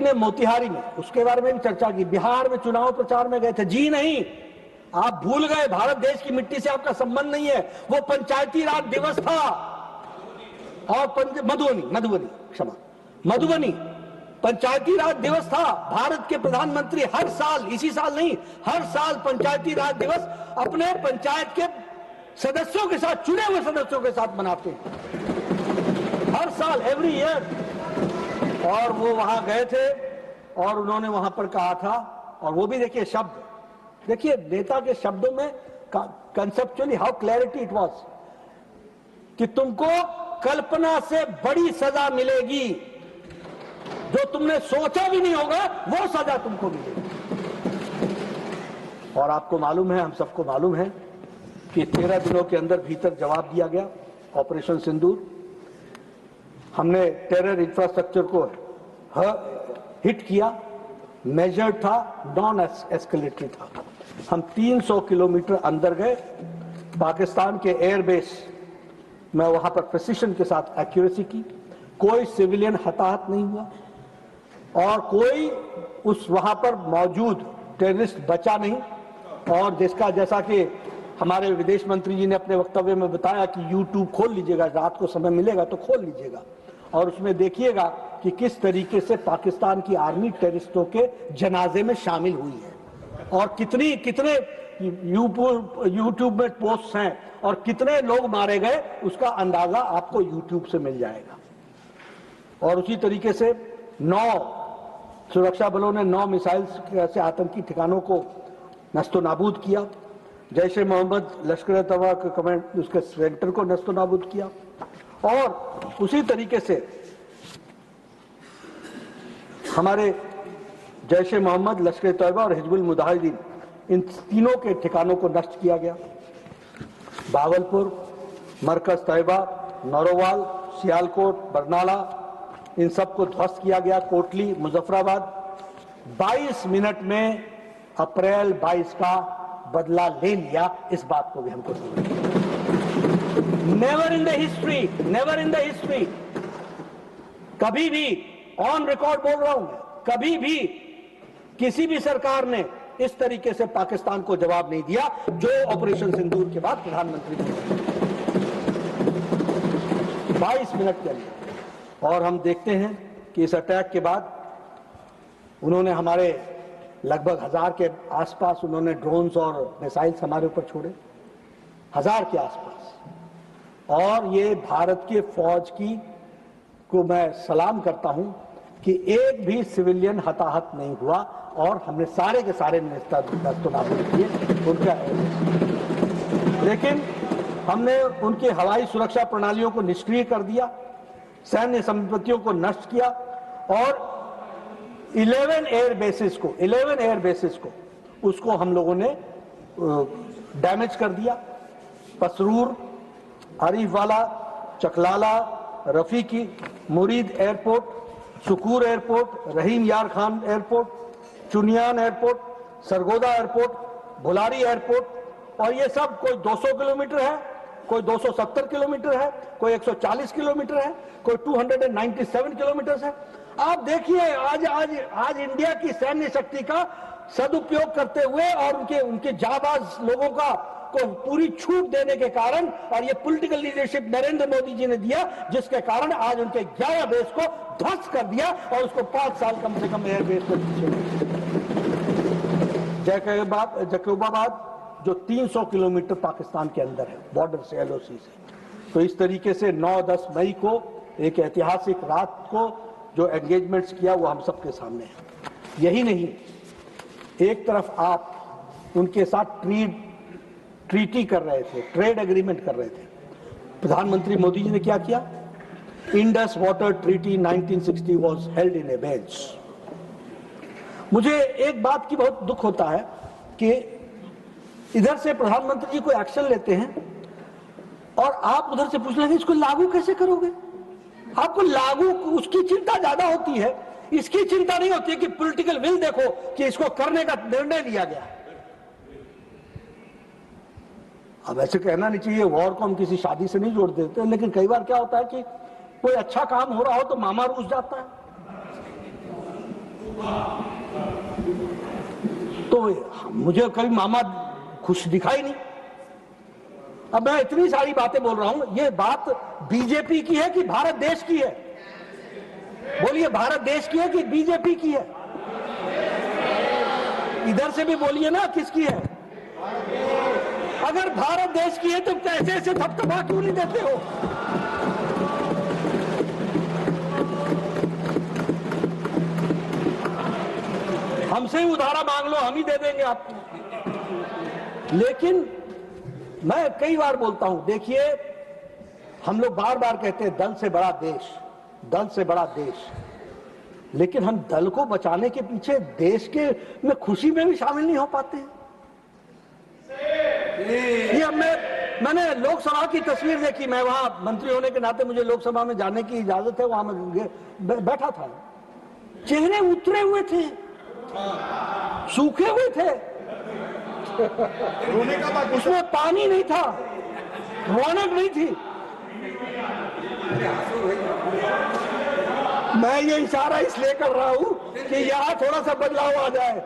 ने मोतिहारी में, उसके बारे में भी चर्चा की। बिहार में चुनाव प्रचार में गए थे। जी नहीं, आप भूल गए, भारत देश की मिट्टी से आपका संबंध नहीं है। वो पंचायती राज दिवस था और मधुबनी पंचायती राज दिवस था। भारत के प्रधानमंत्री हर साल, इसी साल नहीं, हर साल पंचायती राज दिवस अपने पंचायत के सदस्यों के साथ, चुने हुए सदस्यों के साथ मनाते हैं हर साल, एवरी ईयर। और वो वहां गए थे और उन्होंने वहां पर कहा था, और वो भी देखिए शब्द, देखिए नेता के शब्दों में conceptually how clarity it was, कि तुमको कल्पना से बड़ी सजा मिलेगी, जो तुमने सोचा भी नहीं होगा वो सजा तुमको मिलेगी। और आपको मालूम है, हम सबको मालूम है कि 13 दिनों के अंदर भीतर जवाब दिया गया। ऑपरेशन सिंदूर, हमने टेरर इंफ्रास्ट्रक्चर को हिट किया, मेजर्ड था, नॉन एस्केलेटरी था। हम 300 किलोमीटर अंदर गए, पाकिस्तान के एयरबेस में वहां पर प्रिसिशन के साथ एक्यूरेसी की, कोई सिविलियन हताहत नहीं हुआ और कोई उस वहां पर मौजूद टेररिस्ट बचा नहीं। और जिसका, जैसा कि हमारे विदेश मंत्री जी ने अपने वक्तव्य में बताया कि YouTube खोल लीजिएगा, रात को समय मिलेगा तो खोल लीजिएगा और उसमें देखिएगा कि किस तरीके से पाकिस्तान की आर्मी टेररिस्टों के जनाजे में शामिल हुई है और कितने यूट्यूब में पोस्ट हैं और कितने लोग मारे गए, उसका अंदाजा आपको यूट्यूब से मिल जाएगा। और उसी तरीके से 9 सुरक्षा बलों ने 9 मिसाइल से आतंकी ठिकानों को नस्तो नाबूद किया। जैश ए मोहम्मद, लश्कर तैयबा के कमांड, उसके सेंटर को नस्तो नाबूद किया। और उसी तरीके से हमारे जैश ए मोहम्मद, लश्कर तैयबा और हिजबुल मुजाहिदीन, इन तीनों के ठिकानों को नष्ट किया गया। भागलपुर, मरकज तैयबा, नौरोवाल, सियालकोट, बरनाला, इन सबको ध्वस्त किया गया। कोटली, मुजफ्फराबाद, 22 मिनट में अप्रैल 22 का बदला ले लिया। इस बात को भी हमको नेवर इन द हिस्ट्री, कभी भी, ऑन रिकॉर्ड बोल रहा हूं, कभी भी किसी भी सरकार ने इस तरीके से पाकिस्तान को जवाब नहीं दिया जो ऑपरेशन सिंदूर के बाद प्रधानमंत्री ने 22 मिनट के अंदर। और हम देखते हैं कि इस अटैक के बाद उन्होंने हमारे लगभग 1000 के आसपास उन्होंने ड्रोन्स और मिसाइल्स हमारे ऊपर छोड़े, 1000 के आसपास। और ये भारत के फौज की को मैं सलाम करता हूं कि एक भी सिविलियन हताहत नहीं हुआ और हमने सारे के सारे नस्तोनाबूद किए उनका। लेकिन हमने उनकी हवाई सुरक्षा प्रणालियों को निष्क्रिय कर दिया, सैन्य संपत्तियों को नष्ट किया और 11 एयर बेसिस को उसको हम लोगों ने डैमेज कर दिया। Pasrur, Arifwala, Chaklala, Rafiqui, Murid airport, Sukkur airport, Rahim Yar Khan airport, Chunian airport, Sargodha airport, Bhulari airport. और ये सब कोई 200 किलोमीटर है, कोई 270 किलोमीटर है, कोई 140 किलोमीटर है, कोई 297 किलोमीटर है। आप देखिए आज इंडिया की सैन्य शक्ति का सदुपयोग करते हुए और उनके जाबाज लोगों को पूरी छूट देने के कारण, और ये पॉलिटिकल लीडरशिप नरेंद्र मोदी जी ने दिया, जिसके कारण आज उनके 11 बेस को ध्वस्त कर दिया और उसको 5 साल कम से कम एयर बेस को पीछे। जैकबाबाद जो 300 किलोमीटर पाकिस्तान के अंदर है, बॉर्डर से, LOC से। तो इस तरीके से 9-10 मई को एक ऐतिहासिक रात को जो एंगेजमेंट्स किया वो हम सबके सामने है। यही नहीं, एक तरफ आप उनके साथ ट्रीटी कर रहे थे, ट्रेड एग्रीमेंट कर रहे थे। प्रधानमंत्री मोदी जी ने क्या किया? Indus water treaty 1960 was held in एबेंस। मुझे एक बात की बहुत दुख होता है कि इधर से प्रधानमंत्री जी कोई एक्शन लेते हैं और आप उधर से पूछ रहे हैं इसको लागू कैसे करोगे। आपको लागू उसकी चिंता ज्यादा होती है, इसकी चिंता नहीं होती है कि पॉलिटिकल विल देखो कि इसको करने का निर्णय लिया गया है। अब ऐसे कहना नहीं चाहिए, वॉर को हम किसी शादी से नहीं जोड़ देते, लेकिन कई बार क्या होता है कि कोई अच्छा काम हो रहा हो तो मामा रूस जाता है। तो मुझे कभी मामा खुश दिखाई नहीं। अब मैं इतनी सारी बातें बोल रहा हूं, ये बात बीजेपी की है कि भारत देश की है? बोलिए, भारत देश की है कि बीजेपी की है? इधर से भी बोलिए ना, किसकी है? अगर भारत देश की है तो कैसे ऐसे थपथपा क्यों नहीं देते हो? हमसे ही उधारा मांग लो, हम ही दे देंगे आपको। लेकिन मैं कई बार बोलता हूं, देखिए, हम लोग बार बार कहते हैं दल से बड़ा देश, दल से बड़ा देश, लेकिन हम दल को बचाने के पीछे देश के में खुशी में भी शामिल नहीं हो पाते। ये मैंने लोकसभा की तस्वीर देखी, मैं वहां मंत्री होने के नाते मुझे लोकसभा में जाने की इजाजत है, वहां मैं बैठा था, चेहरे उतरे हुए थे, सूखे हुए थे, उसमें पानी नहीं था, रौनक नहीं थी। मैं ये इशारा इसलिए कर रहा हूं कि यहां थोड़ा सा बदलाव आ जाए।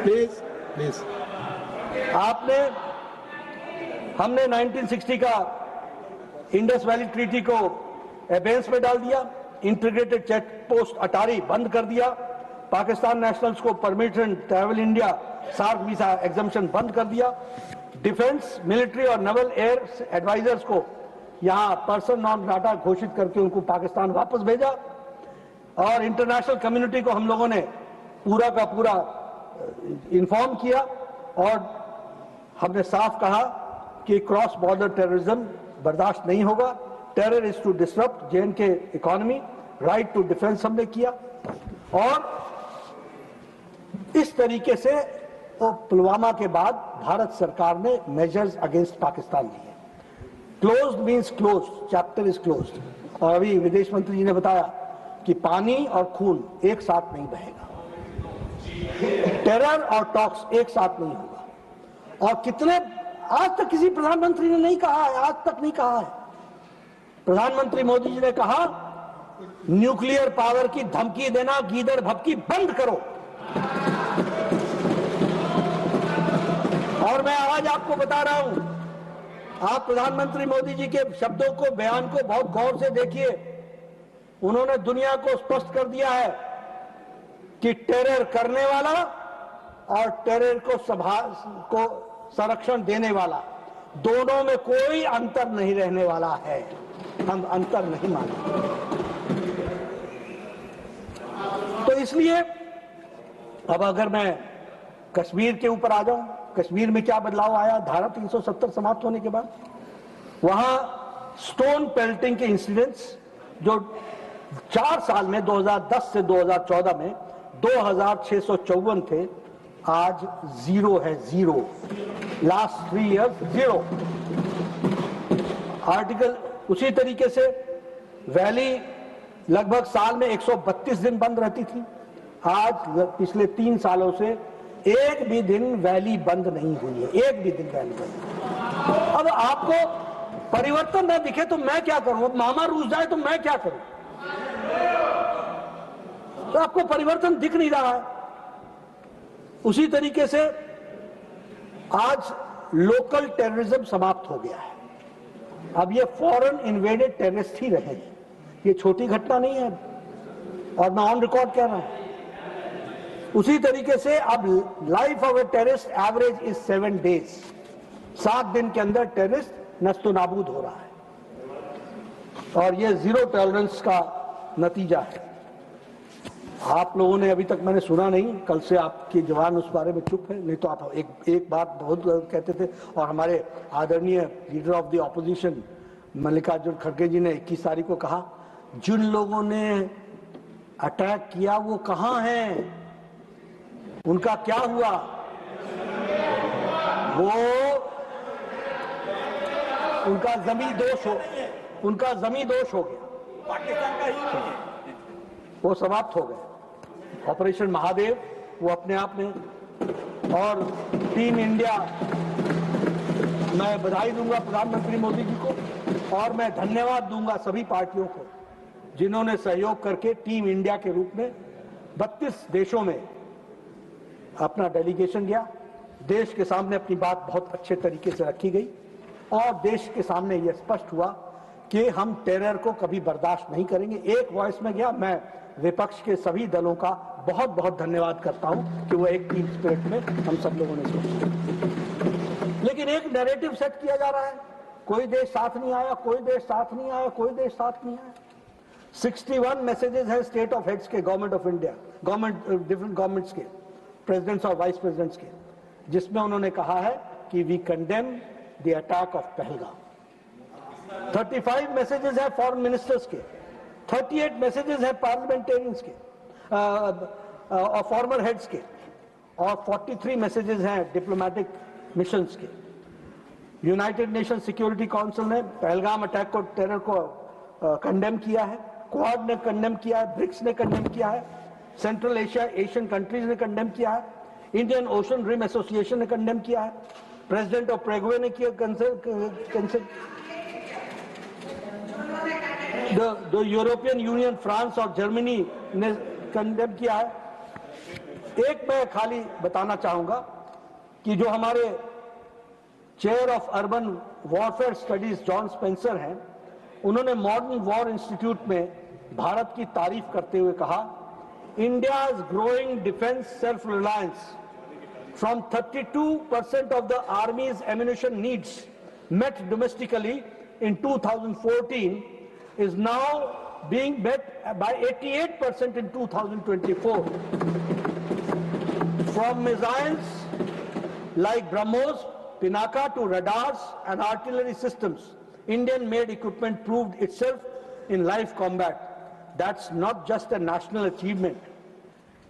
प्लीज प्लीज, हमने 1960 का इंडस वैली ट्रीटी को एबेंस में डाल दिया, इंटीग्रेटेड चेक पोस्ट अटारी बंद कर दिया, पाकिस्तान नेशनल्स को permission travel India SAARC visa exemption बंद कर दिया, डिफेंस, मिलिट्री और नेवल एयर एडवाइजर्स को यहां पर्सन नॉन ग्राटा घोषित करके उनको पाकिस्तान वापस भेजा, और इंटरनेशनल कम्युनिटी को हम लोगों ने पूरा का पूरा इन्फॉर्म किया, और हमने साफ कहा कि क्रॉस बॉर्डर टेररिज्म बर्दाश्त नहीं होगा, terror is to disrupt J&K economy, right to defence हमने किया, और इस तरीके से तो पुलवामा के बाद भारत सरकार ने मेजर्स अगेंस्ट पाकिस्तान लिए। Closed means closed, chapter is closed. और अभी विदेश मंत्री जी ने बताया कि पानी और खून एक साथ नहीं बहेगा, टेरर और टॉक्स एक साथ नहीं होगा। और कितने, आज तक किसी प्रधानमंत्री ने नहीं कहा है, आज तक नहीं कहा है। प्रधानमंत्री मोदी जी ने कहा न्यूक्लियर पावर की धमकी देना, गीदड़ भभकी बंद करो। और मैं आज आपको बता रहा हूं, आप प्रधानमंत्री मोदी जी के शब्दों को, बयान को बहुत गौर से देखिए। उन्होंने दुनिया को स्पष्ट कर दिया है कि टेरर करने वाला और टेरर को संरक्षण देने वाला, दोनों में कोई अंतर नहीं रहने वाला है। हम अंतर नहीं मानते। तो इसलिए अब अगर मैं कश्मीर के ऊपर आ जाऊं, कश्मीर में क्या बदलाव आया धारा 370 समाप्त होने के बाद? वहां स्टोन पेल्टिंग के इंसिडेंट्स जो 4 साल में 2010 से 2014 में 2654 थे, आज 0 है, 0। Last 3 years 0। आर्टिकल उसी तरीके से वैली लगभग साल में 132 दिन बंद रहती थी, आज पिछले 3 सालों से एक भी दिन वैली बंद नहीं हुई है, एक भी दिन वैली बंद। अब आपको परिवर्तन न दिखे तो मैं क्या करूं? अब मामा रूस जाए तो मैं क्या करूं? तो आपको परिवर्तन दिख नहीं रहा है। उसी तरीके से आज लोकल टेररिज्म समाप्त हो गया है। अब ये फॉरेन इन्वेडेड टेररिस्ट ही रहे हैं, ये छोटी घटना नहीं है, और मैं ऑन रिकॉर्ड कह रहा हूं। उसी तरीके से अब life of a terrorist average is 7 days, 7 दिन के अंदर टेररिस्ट नस्तो नाबूद हो रहा है, और ये 0 टॉलरेंस का नतीजा है। आप लोगों ने अभी तक, मैंने सुना नहीं, कल से आपके जवान उस बारे में चुप है, नहीं तो आप एक बात बहुत कहते थे। और हमारे आदरणीय leader of the opposition Mallikarjun खड़गे जी ने 21 तारीख को कहा, जिन लोगों ने अटैक किया वो कहां हैं, उनका क्या हुआ? वो उनका जमी दोष हो गया, पाकिस्तान का ही वो समाप्त हो गए। ऑपरेशन महादेव वो अपने आप में, और टीम इंडिया, मैं बधाई दूंगा प्रधानमंत्री मोदी जी को और मैं धन्यवाद दूंगा सभी पार्टियों को जिन्होंने सहयोग करके टीम इंडिया के रूप में 32 देशों में अपना डेलीगेशन गया। देश के सामने अपनी बात बहुत अच्छे तरीके से रखी गई और देश के सामने यह स्पष्ट हुआ कि हम टेरर को कभी बर्दाश्त नहीं करेंगे। एक वॉइस में गया। मैं विपक्ष के सभी दलों का बहुत बहुत धन्यवाद करता हूं कि वो एक टीम स्पिरिट में हम सब लोगों ने सोचा। लेकिन एक नैरेटिव सेट किया जा रहा है, कोई देश साथ नहीं आया, कोई देश साथ नहीं आया, कोई देश साथ नहीं आया। 61 मैसेजेस हैं स्टेट ऑफ हेड्स के, government of India, different governments के, प्रेसिडेंट्स और वाइस प्रेसिडेंट्स के, जिसमें उन्होंने कहा है कि we condemn the attack of Pahalgam. 35 messages हैं फॉरेन मिनिस्टर्स के, 38 मैसेजेस हैं पार्लियामेंटेरियंस के और फॉर्मर हेड्स के, और 43 मैसेजेस हैं डिप्लोमेटिक मिशंस के। यूनाइटेड नेशन सिक्योरिटी काउंसिल ने पहलगाम अटैक को, टेरर को कंडेम किया है, क्वाड ने कंडेम किया है, ब्रिक्स ने कंडेम किया है, सेंट्रल एशिया एशियन कंट्रीज ने कंडेम किया है, इंडियन ओशन रिम एसोसिएशन ने कंडेम किया है, प्रेसिडेंट ऑफ पैराग्वे ने किया, द यूरोपियन यूनियन, फ्रांस और जर्मनी ने कंडेम किया है। एक मैं खाली बताना चाहूंगा कि जो हमारे chair of urban warfare studies John Spencer हैं, उन्होंने मॉडर्न वॉर इंस्टीट्यूट में भारत की तारीफ करते हुए कहा, India's growing defence self reliance from 32% of the armies ammunition needs met domestically in 2014 is now being met by 88% in 2024. From missiles like BrahMos, Pinaka to radars and artillery systems, Indian-made equipment proved itself in live combat. That's not just a national achievement.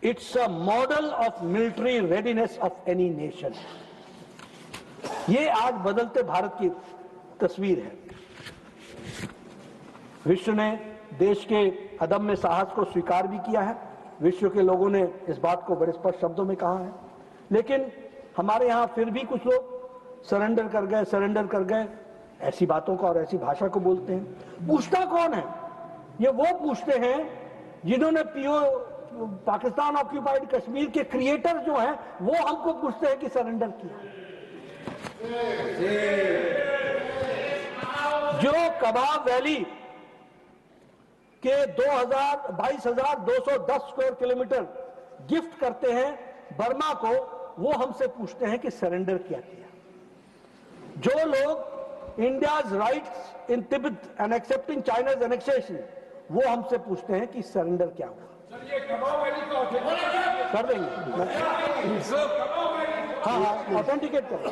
It's a model of military readiness of any nation. ये आज बदलते भारत की तस्वीर है। विश्व ने देश के अदम्य साहस को स्वीकार भी किया है। विश्व के लोगों ने इस बात को बड़े स्पष्ट शब्दों में कहा है। लेकिन हमारे यहाँ फिर भी कुछ लोग सरेंडर कर गए ऐसी बातों का और ऐसी भाषा को बोलते हैं। पूछता कौन है? ये वो पूछते हैं जिन्होंने पाकिस्तान ऑक्यूपाइड कश्मीर के क्रिएटर जो हैं, वो हमको पूछते हैं कि सरेंडर किया। जो कबाब वैली के 22,210 स्क्वायर किलोमीटर गिफ्ट करते हैं बर्मा को, वो हमसे पूछते हैं कि सरेंडर क्या किया। जो लोग India's rights in Tibet and accepting China's annexation, वो हमसे पूछते हैं कि सरेंडर क्या हुआ। सर ये कबाब वैली को कर देंगे, हाँ ऑथेंटिकेट करें।